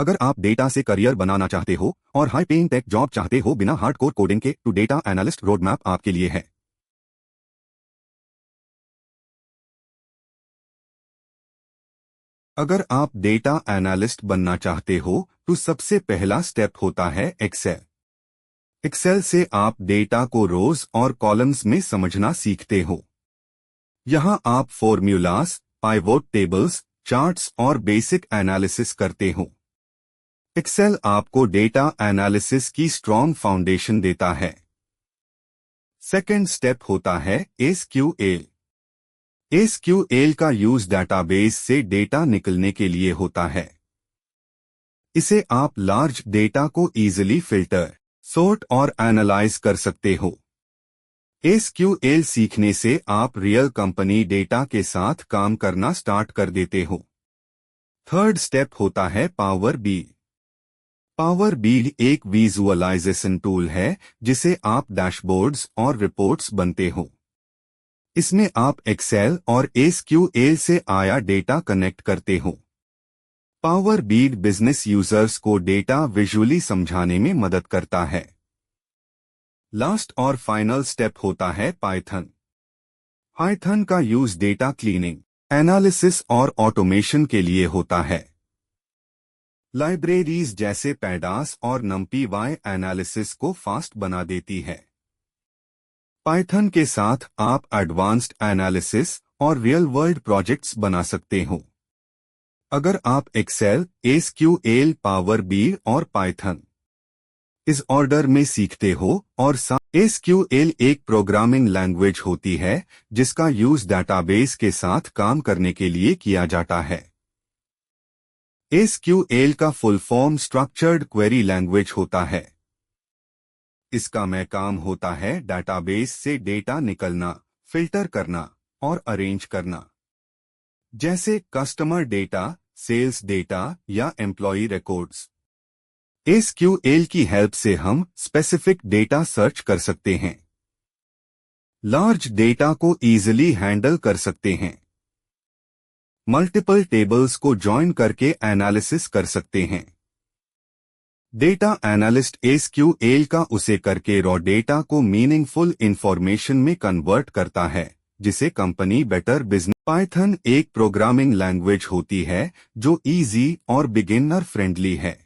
अगर आप डेटा से करियर बनाना चाहते हो और हाई पेइंग टेक जॉब चाहते हो बिना हार्डकोर कोडिंग के, तो डेटा एनालिस्ट रोड मैप आपके लिए है। अगर आप डेटा एनालिस्ट बनना चाहते हो तो सबसे पहला स्टेप होता है एक्सेल। एक्सेल से आप डेटा को रोज और कॉलम्स में समझना सीखते हो। यहां आप फॉर्मूलास, पाइवोट टेबल्स, चार्ट्स और बेसिक एनालिसिस करते हो। एक्सेल आपको डेटा एनालिसिस की स्ट्रॉन्ग फाउंडेशन देता है। सेकेंड स्टेप होता है एसक्यूएल। एसक्यूएल का यूज डेटाबेस से डेटा निकलने के लिए होता है। इसे आप लार्ज डेटा को इजीली फिल्टर, सॉर्ट और एनालाइज कर सकते हो। एसक्यूएल सीखने से आप रियल कंपनी डेटा के साथ काम करना स्टार्ट कर देते हो। थर्ड स्टेप होता है पावर बी। पावर बी एक विजुअलाइजेशन टूल है जिसे आप डैशबोर्ड्स और रिपोर्ट्स बनते हो। इसमें आप एक्सेल और एसक्यूएल से आया डेटा कनेक्ट करते हो। पावर बी बिजनेस यूजर्स को डेटा विजुअली समझाने में मदद करता है। लास्ट और फाइनल स्टेप होता है पाइथन। पाइथन का यूज डेटा क्लीनिंग, एनालिसिस और ऑटोमेशन के लिए होता है। लाइब्रेरीज जैसे पैडास और नमपीवाई एनालिसिस को फास्ट बना देती है। पाइथन के साथ आप एडवांस्ड एनालिसिस और रियल वर्ल्ड प्रोजेक्ट्स बना सकते हो। अगर आप एक्सेल, एसक्यूएल, पावर बी और पाइथन इस ऑर्डर में सीखते हो और एसक्यूएल एक प्रोग्रामिंग लैंग्वेज होती है जिसका यूज डेटाबेस के साथ काम करने के लिए किया जाता है। एसक्यूएल का full form structured query language होता है। इसका में काम होता है डेटाबेस से डेटा निकलना, फिल्टर करना और अरेंज करना, जैसे कस्टमर डेटा, सेल्स डेटा या एम्प्लॉई रिकॉर्ड्स। एसक्यूएल की हेल्प से हम स्पेसिफिक डेटा सर्च कर सकते हैं, लार्ज डेटा को इजीली हैंडल कर सकते हैं, मल्टीपल टेबल्स को जॉइन करके एनालिसिस कर सकते हैं। डेटा एनालिस्ट एसक्यूएल का उसे करके रॉ डेटा को मीनिंगफुल इंफॉर्मेशन में कन्वर्ट करता है, जिसे कंपनी बेटर बिजनेस। पाइथन एक प्रोग्रामिंग लैंग्वेज होती है जो इजी और बिगिनर फ्रेंडली है।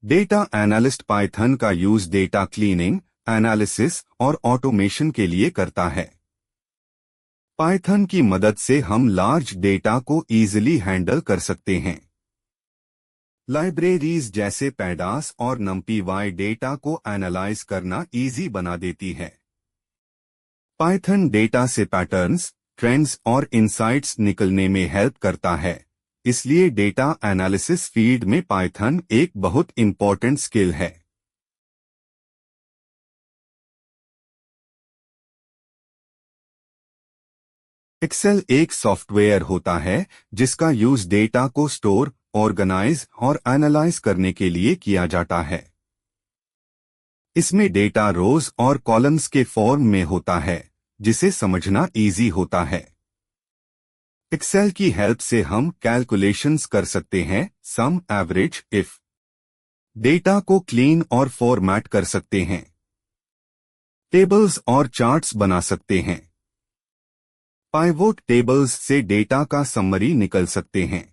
डेटा एनालिस्ट पाइथन का यूज डेटा क्लीनिंग, एनालिसिस और ऑटोमेशन के लिए करता है। पाइथन की मदद से हम लार्ज डेटा को इजीली हैंडल कर सकते हैं। लाइब्रेरीज जैसे पैडास और नमपीवाई डेटा को एनालाइज करना इजी बना देती है। पाइथन डेटा से पैटर्न्स, ट्रेंड्स और इंसाइट्स निकलने में हेल्प करता है, इसलिए डेटा एनालिसिस फील्ड में पाइथन एक बहुत इंपॉर्टेंट स्किल है। एक्सेल एक सॉफ्टवेयर होता है जिसका यूज डेटा को स्टोर, ऑर्गेनाइज और एनालाइज करने के लिए किया जाता है। इसमें डेटा रोज और कॉलम्स के फॉर्म में होता है, जिसे समझना इजी होता है। एक्सेल की हेल्प से हम कैलकुलेशंस कर सकते हैं, सम, एवरेज, इफ। डेटा को क्लीन और फॉर्मेट कर सकते हैं। टेबल्स और चार्ट्स बना सकते हैं। पाइवोट टेबल्स से डेटा का समरी निकल सकते हैं।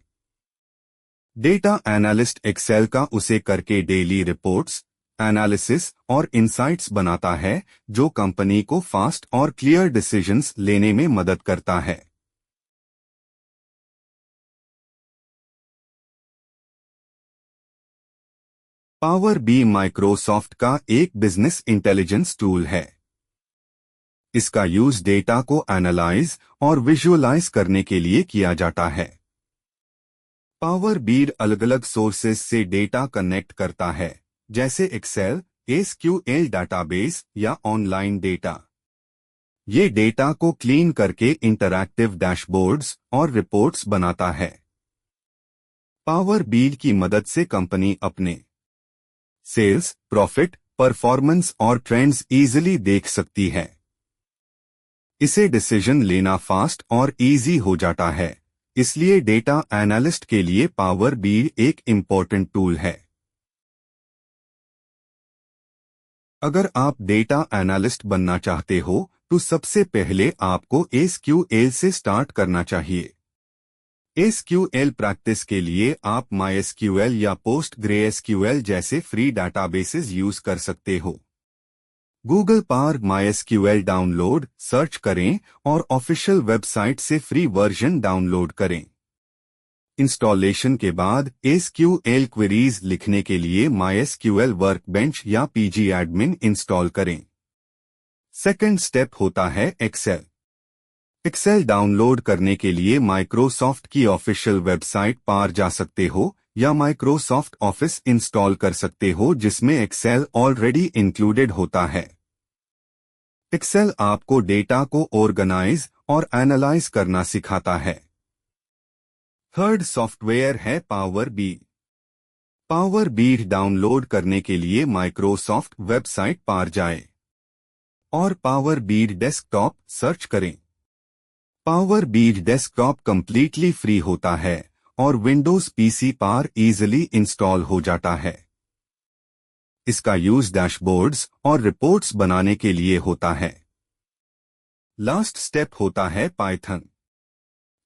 डेटा एनालिस्ट एक्सेल का उसे करके डेली रिपोर्ट्स, एनालिसिस और इंसाइट्स बनाता है, जो कंपनी को फास्ट और क्लियर डिसीजंस लेने में मदद करता है। पावर बी माइक्रोसॉफ्ट का एक बिजनेस इंटेलिजेंस टूल है। इसका यूज डेटा को एनालाइज और विजुअलाइज करने के लिए किया जाता है। पावर बी अलग अलग सोर्सेस से डेटा कनेक्ट करता है, जैसे एक्सेल, एसक्यूएल डेटाबेस या ऑनलाइन डेटा। ये डेटा को क्लीन करके इंटरैक्टिव डैशबोर्ड्स और रिपोर्ट्स बनाता है। पावर बी की मदद से कंपनी अपने सेल्स, प्रॉफिट, परफॉर्मेंस और ट्रेंड्स इजीली देख सकती है। इसे डिसीजन लेना फास्ट और इजी हो जाता है, इसलिए डेटा एनालिस्ट के लिए पावर बीई एक इम्पोर्टेंट टूल है। अगर आप डेटा एनालिस्ट बनना चाहते हो तो सबसे पहले आपको एसक्यूएल से स्टार्ट करना चाहिए। एसक्यूएल प्रैक्टिस के लिए आप माइएसक्यूएल या पोस्टग्रेएसक्यूएल जैसे फ्री डाटाबेसेस यूज कर सकते हो। गूगल पर माइएसक्यूएल डाउनलोड सर्च करें और ऑफिशियल वेबसाइट से फ्री वर्जन डाउनलोड करें। इंस्टॉलेशन के बाद एसक्यूएल क्वेरीज लिखने के लिए माइएसक्यूएल वर्कबेंच या पीजी एडमिन इंस्टॉल करें। सेकंड स्टेप होता है एक्सेल। एक्सेल डाउनलोड करने के लिए माइक्रोसॉफ्ट की ऑफिशियल वेबसाइट पर जा सकते हो या माइक्रोसॉफ्ट ऑफिस इंस्टॉल कर सकते हो जिसमें एक्सेल ऑलरेडी इंक्लूडेड होता है। एक्सेल आपको डेटा को ऑर्गेनाइज और एनालाइज करना सिखाता है। थर्ड सॉफ्टवेयर है power BI. Power BI download करने के लिए माइक्रोसॉफ्ट वेबसाइट पर जाएं और पावर बीई डेस्कटॉप सर्च करें। Power BI desktop completely free होता है और विंडोज पीसी पर इजीली इंस्टॉल हो जाता है। इसका यूज डैशबोर्ड्स और रिपोर्ट्स बनाने के लिए होता है। लास्ट स्टेप होता है पाइथन।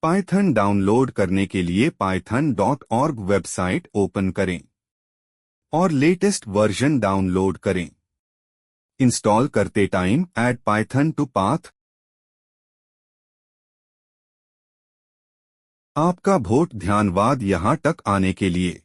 पाइथन डाउनलोड करने के लिए python.org वेबसाइट ओपन करें और लेटेस्ट वर्जन डाउनलोड करें। इंस्टॉल करते time add Python to path. आपका बहुत धन्यवाद यहाँ तक आने के लिए।